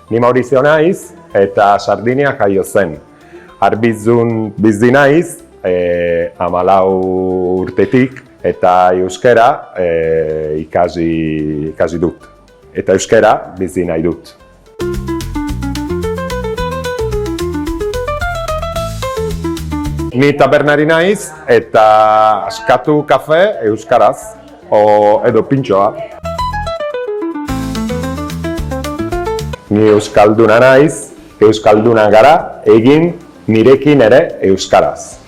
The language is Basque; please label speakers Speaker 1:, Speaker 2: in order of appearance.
Speaker 1: Ni Maurizio naiz eta Sardinia jaio zen. Arbizun bizi naiz, 14 urtetik, eta euskara ikasi dut. Eta euskara bizi nahi dut. Ni tabernari naiz eta askatu kafe euskaraz, edo pintxoa. Ni euskalduna naiz, euskalduna gara, egin nirekin ere euskaraz.